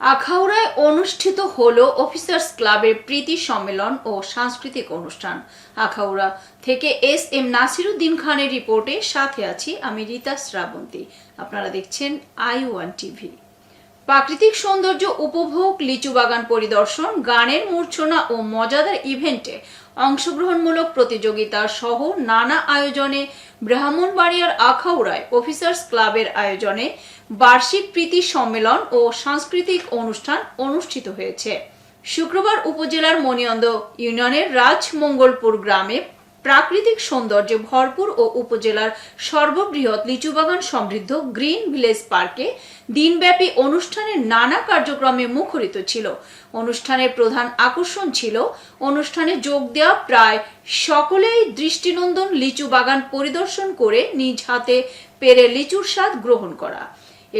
আখাউড়ায় অনুষ্ঠিত হলো অফিসার্স ক্লাবের প্রীতি সম্মেলন ও সাংস্কৃতিক অনুষ্ঠান। আখাউড়া থেকে এস.এম. নাসিরুদ্দিন খানের রিপোর্টে সাথে আছি আমি রীতা শ্রাবন্তী। আপনারা দেখছেন i1 টিভি। প্রাকৃতিক সৌন্দর্য উপভোগ, লিচু বাগান পরিদর্শন, গানের মূর্ছনা ও মজাদার ইভেন্টে অংশগ্রহণমূলক প্রতিযোগিতা সহ নানা আয়োজনে ব্রাহ্মণবাড়িয়ার আখাউড়ায় অফিসার্স ক্লাবের আয়োজনে বার্ষিক প্রীতি সম্মেলন ও সাংস্কৃতিক অনুষ্ঠান অনুষ্ঠিত হয়েছে। শুক্রবার উপজেলার মনিয়ন্দ ইউনিয়নের রাজমঙ্গলপুর গ্রামে প্রাকৃতিক সৌন্দর্যে ভরপুর ও উপজেলার সর্ববৃহৎ লিচুবাগান সমৃদ্ধ গ্রিন ভিলেজ পার্কে দিনব্যাপী অনুষ্ঠানের নানা কার্যক্রমে মুখরিত ছিল। অনুষ্ঠানের প্রধান আকর্ষণ ছিল অনুষ্ঠানে যোগ দেওয়া প্রায় সকলেই দৃষ্টিনন্দন লিচু বাগান পরিদর্শন করে নিজ হাতে পেরে লিচুর স্বাদ গ্রহণ করা।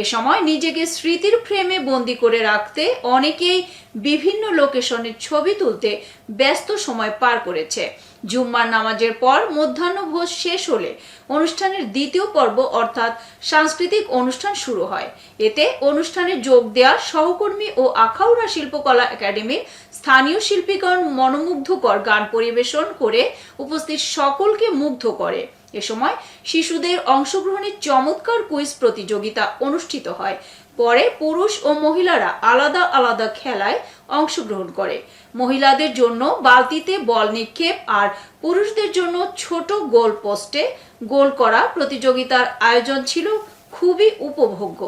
এ সময় নিজেকে স্মৃতির ফ্রেমে বন্দি করে রাখতে অনেকেই বিভিন্ন লোকেশনের ছবি তুলতে ব্যস্ত সময় পার করেছে। জুম্মার নামাজের পর মধ্যাহ্নভোজ শেষ হলে অনুষ্ঠানের দ্বিতীয় পর্ব অর্থাৎ সাংস্কৃতিক অনুষ্ঠান শুরু হয়। এতে অনুষ্ঠানে যোগ দেওয়া সহকর্মী ও আখাউড়া শিল্পকলা একাডেমির স্থানীয় শিল্পীগণ মনোমুগ্ধকর গান পরিবেশন করে উপস্থিত সকলকে মুগ্ধ করে। এ সময় শিশুদের অংশগ্রহণের চমৎকার কুইজ প্রতিযোগিতা অনুষ্ঠিত হয়। পরে পুরুষ ও মহিলারা আলাদা আলাদা খেলায় অংশগ্রহণ করে। মহিলাদের জন্য বালতিতে বল নিক্ষেপ আর পুরুষদের জন্য ছোট গোল পোস্টে গোল করা প্রতিযোগিতার আয়োজন ছিল খুবই উপভোগ্য।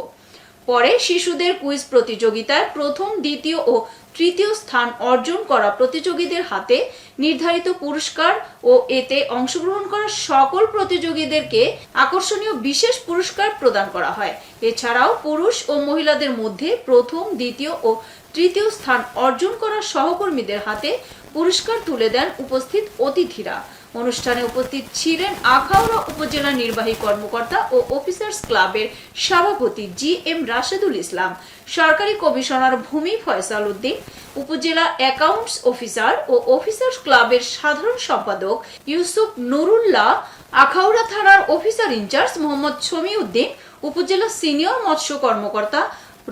পরে শিশুদের কুইজ প্রতিযোগিতায় প্রথম, দ্বিতীয় ও তৃতীয় স্থান অর্জন করা প্রতিযোগীদের হাতে নির্ধারিত পুরস্কার ও এতে অংশগ্রহণ করা সকল প্রতিযোগীদেরকে আকর্ষণীয় বিশেষ পুরস্কার প্রদান করা হয়। এছাড়াও পুরুষ ও মহিলাদের মধ্যে প্রথম, দ্বিতীয় ও তৃতীয় স্থান অর্জন করা সহকর্মীদের হাতে পুরস্কার তুলে দেন উপস্থিত অতিথিরা। অনুষ্ঠানে উপস্থিত ছিলেন আখাউড়া উপজেলা নির্বাহী কর্মকর্তা ও অফিসার্স ক্লাবের সভাপতি জি.এম. রাশেদুল ইসলাম, সরকারি কমিশনার ভূমি ফয়সাল উদ্দিন, উপজেলা অ্যাকাউন্টস অফিসার ও অফিসার্স ক্লাবের সাধারণ সম্পাদক ইউসুফ নুরুল্লাহ, আখাউড়া থানার অফিসার ইনচার্জ মোহাম্মদ শমীউদ্দিন, উপজেলা সিনিয়র মৎস্য কর্মকর্তা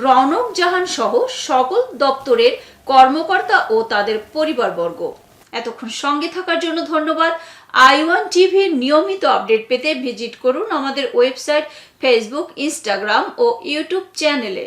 রওনক জাহান সহ সকল দপ্তরের কর্মকর্তা ও তাদের পরিবারবর্গ। এতক্ষণ সঙ্গে থাকার জন্য ধন্যবাদ। i1 টিভির নিয়মিত আপডেট পেতে ভিজিট করুন আমাদের ওয়েবসাইট, ফেসবুক, ইনস্টাগ্রাম ও ইউটিউব চ্যানেলে।